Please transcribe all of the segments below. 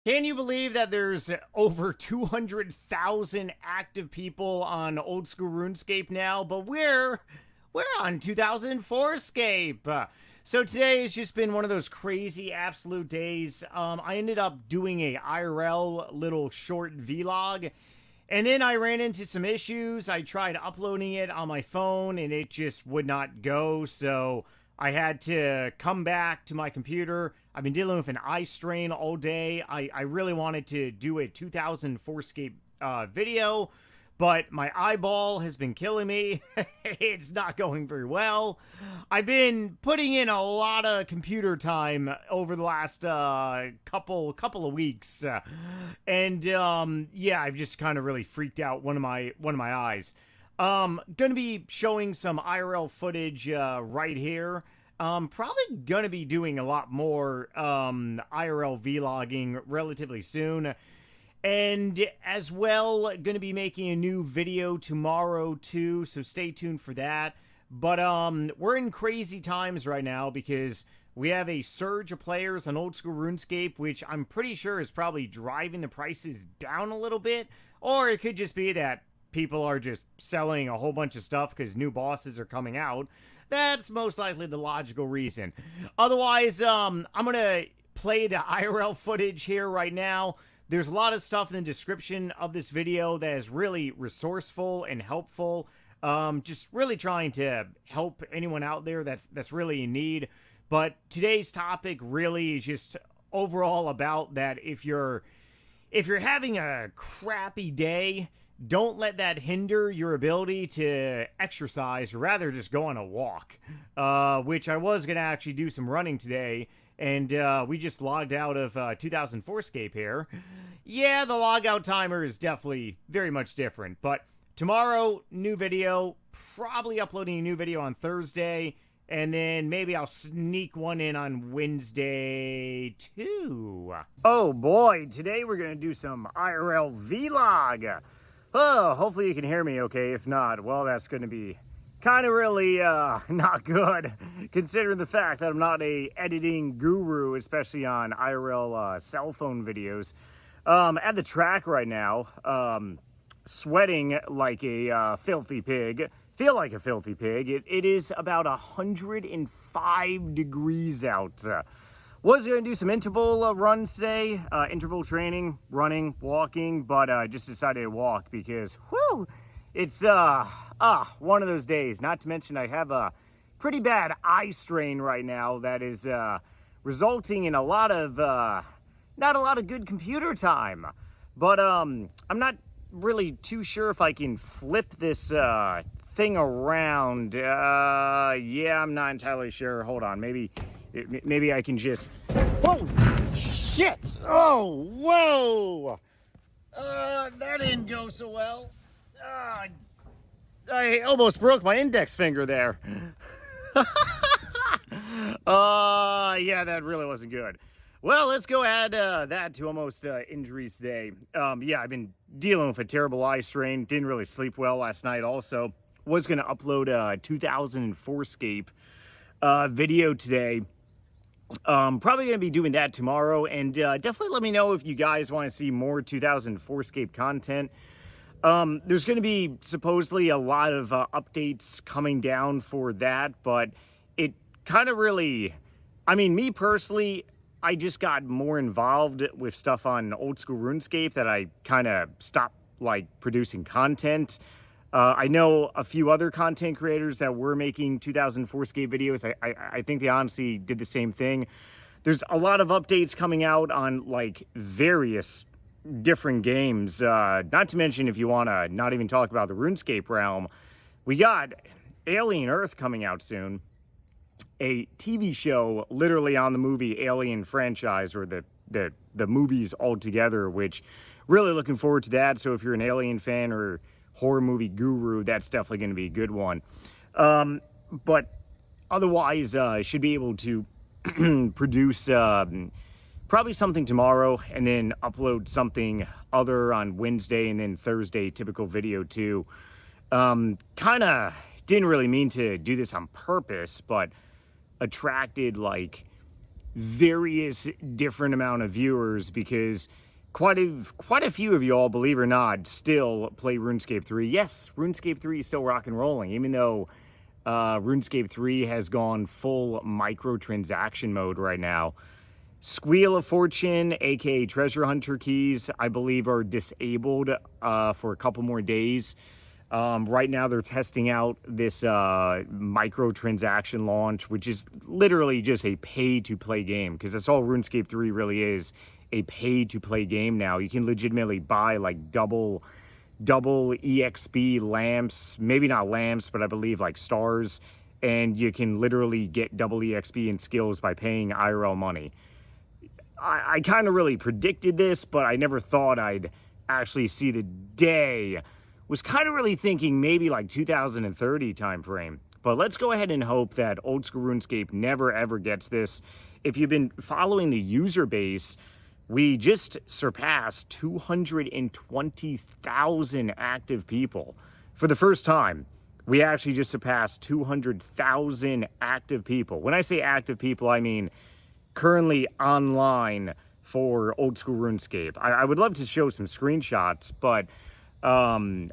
Can you believe that there's over 200,000 active people on old school RuneScape now? But we're on 2004 Scape. So today has just been one of those crazy absolute days. I ended up doing a IRL little short vlog, and then I ran into some issues. I tried uploading it on my phone and it just would not go. So I had to come back to my computer. I've been dealing with an eye strain all day. I really wanted to do a 2004 Scape video, but my eyeball has been killing me. It's not going very well. I've been putting in a lot of computer time over the last couple of weeks, and yeah, I've just kind of really freaked out one of my eyes. Gonna be showing some IRL footage right here. Probably gonna be doing a lot more IRL vlogging relatively soon. And as well, gonna be making a new video tomorrow too, so stay tuned for that. But we're in crazy times right now because we have a surge of players on old school RuneScape, which I'm pretty sure is probably driving the prices down a little bit. Or it could just be that people are just selling a whole bunch of stuff because new bosses are coming out. That's most likely the logical reason. Otherwise, I'm going to play the IRL footage here right now. There's a lot of stuff in the description of this video that is really resourceful and helpful. Just really trying to help anyone out there that's really in need. But today's topic really is just overall about that if you're having a crappy day, don't let that hinder your ability to exercise, or rather just go on a walk, which I was going to actually do some running today, and we just logged out of 2004 Scape here. Yeah, the logout timer is definitely very much different, but tomorrow, new video, probably uploading a new video on Thursday, and then maybe I'll sneak one in on Wednesday, too. Oh boy, today we're going to do some IRL vlog. Oh, hopefully you can hear me okay. If not, well, that's going to be kind of really not good, considering the fact that I'm not a editing guru, especially on IRL cell phone videos. At the track right now, sweating like a filthy pig. Feel like a filthy pig. It is about 105 degrees out. Was going to do some interval runs today, interval training, running, walking, but just decided to walk because, whew, it's one of those days. Not to mention I have a pretty bad eye strain right now that is resulting in a lot of, not a lot of good computer time. But I'm not really too sure if I can flip this thing around. Yeah, I'm not entirely sure. Hold on, maybe I can just... Whoa! Shit! Oh, whoa! That didn't go so well. I almost broke my index finger there. Yeah, that really wasn't good. Well, let's go add that to almost injuries today. Yeah, I've been dealing with a terrible eye strain. Didn't really sleep well last night also. Was going to upload a 2004 Scape video today. Probably going to be doing that tomorrow, and definitely let me know if you guys want to see more 2004 Scape content. There's going to be supposedly a lot of updates coming down for that, but it kind of really, I mean, me personally, I just got more involved with stuff on old school RuneScape that I kind of stopped like producing content. I know a few other content creators that were making 2004 Scape videos. I think they honestly did the same thing. There's a lot of updates coming out on like various different games. Not to mention, if you want to not even talk about the RuneScape realm, we got Alien Earth coming out soon. A TV show literally on the movie Alien franchise, or the movies altogether, which really looking forward to that. So if you're an Alien fan or horror movie guru, that's definitely going to be a good one. But otherwise, should be able to produce probably something tomorrow, and then upload something other on Wednesday, and then Thursday, typical video too. Kind of didn't really mean to do this on purpose, but attracted like various different amount of viewers, because quite a few of y'all, believe it or not, still play RuneScape 3. Yes, RuneScape 3 is still rock and rolling, even though RuneScape 3 has gone full microtransaction mode right now. Squeal of Fortune, aka Treasure Hunter keys, I believe are disabled for a couple more days. Right now they're testing out this microtransaction launch, which is literally just a pay-to-play game, because that's all RuneScape 3 really is, a pay-to-play game now. You can legitimately buy like double EXP lamps, maybe not lamps, but I believe like stars, and you can literally get double EXP and skills by paying IRL money. I kind of really predicted this, but I never thought I'd actually see the day. Was kind of really thinking maybe like 2030 time frame. But let's go ahead and hope that Old School RuneScape never ever gets this. If you've been following the user base, we just surpassed 220,000 active people. For the first time, we actually just surpassed 200,000 active people. When I say active people, I mean currently online for Old School RuneScape. I would love to show some screenshots, but I'm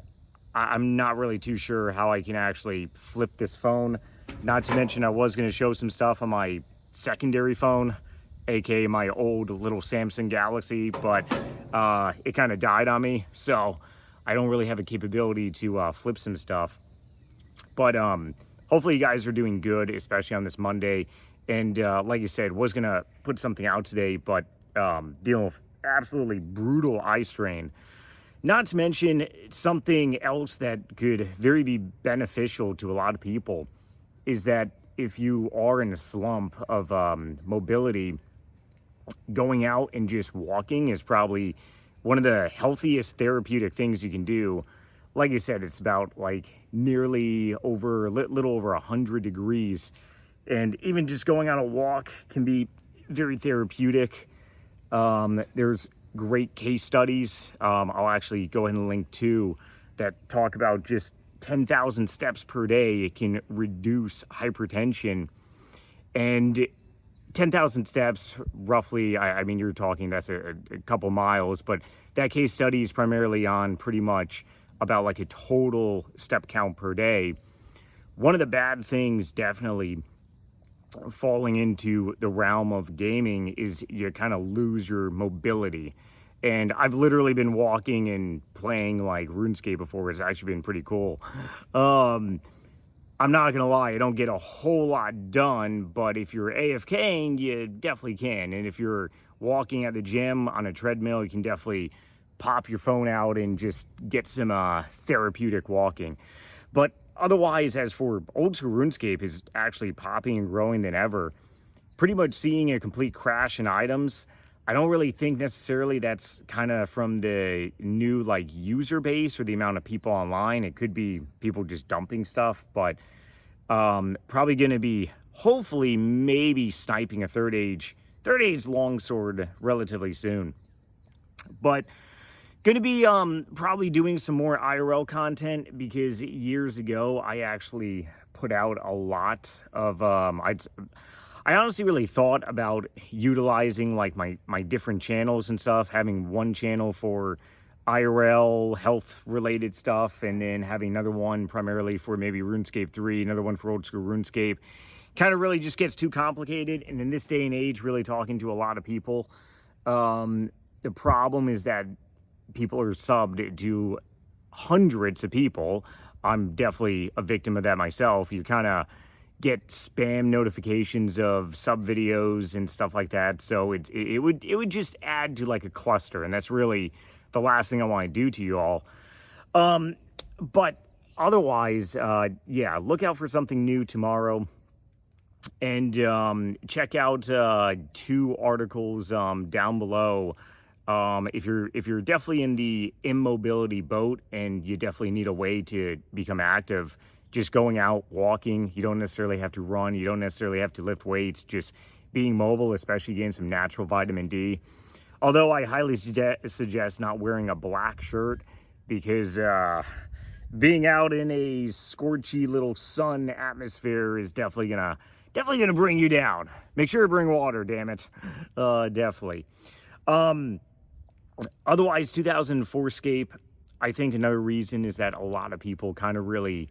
not really too sure how I can actually flip this phone. Not to mention I was going to show some stuff on my secondary phone, aka my old little Samsung Galaxy, but it kind of died on me, so I don't really have a capability to flip some stuff. But hopefully you guys are doing good, especially on this Monday. And like I said, was going to put something out today, but dealing with absolutely brutal eye strain. Not to mention something else that could very be beneficial to a lot of people is that if you are in a slump of mobility, going out and just walking is probably one of the healthiest therapeutic things you can do. Like I said, it's about like nearly over, little over 100 degrees. And even just going on a walk can be very therapeutic. There's great case studies. I'll actually go ahead and link two that talk about just 10,000 steps per day. It can reduce hypertension. And 10,000 steps, roughly, I mean, you're talking, that's a couple miles, but that case study is primarily on pretty much about like a total step count per day. One of the bad things definitely falling into the realm of gaming is you kind of lose your mobility. And I've literally been walking and playing like RuneScape before. It's actually been pretty cool. I'm not gonna lie, I don't get a whole lot done, but if you're AFKing, you definitely can. And if you're walking at the gym on a treadmill, you can definitely pop your phone out and just get some therapeutic walking. But otherwise, as for Old School RuneScape is actually popping and growing than ever. Pretty much seeing a complete crash in items. I don't really think necessarily that's kind of from the new like user base or the amount of people online. It could be people just dumping stuff, but probably going to be hopefully maybe sniping a third age longsword relatively soon. But going to be probably doing some more IRL content, because years ago I actually put out a lot of I honestly really thought about utilizing like my different channels and stuff, having one channel for IRL health related stuff, and then having another one primarily for maybe RuneScape 3, another one for Old School RuneScape. Kind of really just gets too complicated, and in this day and age, really talking to a lot of people. The problem is that people are subbed to hundreds of people. I'm definitely a victim of that myself. You kind of get spam notifications of sub videos and stuff like that. So it would just add to like a cluster, and that's really the last thing I want to do to you all. But otherwise, yeah, look out for something new tomorrow. And check out two articles down below. If you're definitely in the immobility boat and you definitely need a way to become active, just going out, walking. You don't necessarily have to run. You don't necessarily have to lift weights. Just being mobile, especially getting some natural vitamin D. Although I highly suggest not wearing a black shirt, because being out in a scorchy little sun atmosphere is definitely going to definitely going to bring you down. Make sure to bring water, damn it. Definitely. Otherwise, 2004 Scape, I think another reason is that a lot of people kind of really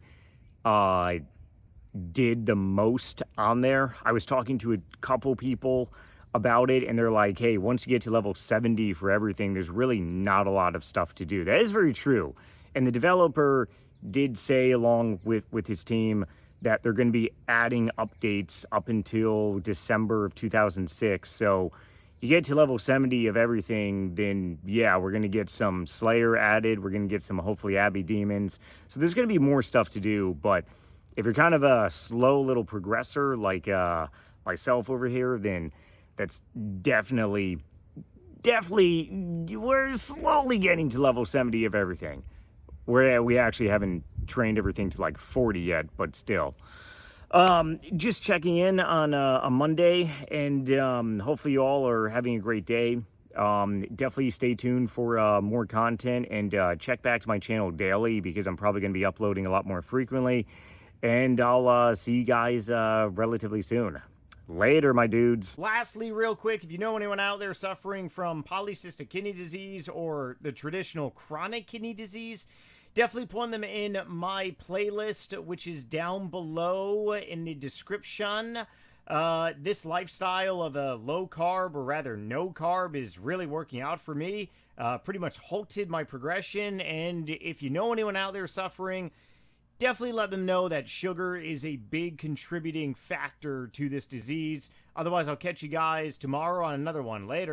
did the most on there. I was talking to a couple people about it, and they're like, hey, once you get to level 70 for everything, there's really not a lot of stuff to do. That is very true. And the developer did say, along with his team, that they're going to be adding updates up until December of 2006. So you get to level 70 of everything, then yeah, we're going to get some Slayer added. We're going to get some, hopefully, Abbey Demons. So there's going to be more stuff to do. But if you're kind of a slow little progressor like myself over here, then that's definitely, we're slowly getting to level 70 of everything. We actually haven't trained everything to like 40 yet, but still. Just checking in on a Monday, and hopefully you all are having a great day. Definitely stay tuned for more content, and check back to my channel daily because I'm probably going to be uploading a lot more frequently. And I'll see you guys relatively soon. Later, my dudes. Lastly, real quick, if you know anyone out there suffering from polycystic kidney disease or the traditional chronic kidney disease, definitely put them in my playlist, which is down below in the description. This lifestyle of a low carb, or rather no carb, is really working out for me. Pretty much halted my progression, and if you know anyone out there suffering, definitely let them know that sugar is a big contributing factor to this disease. Otherwise, I'll catch you guys tomorrow on another one. Later.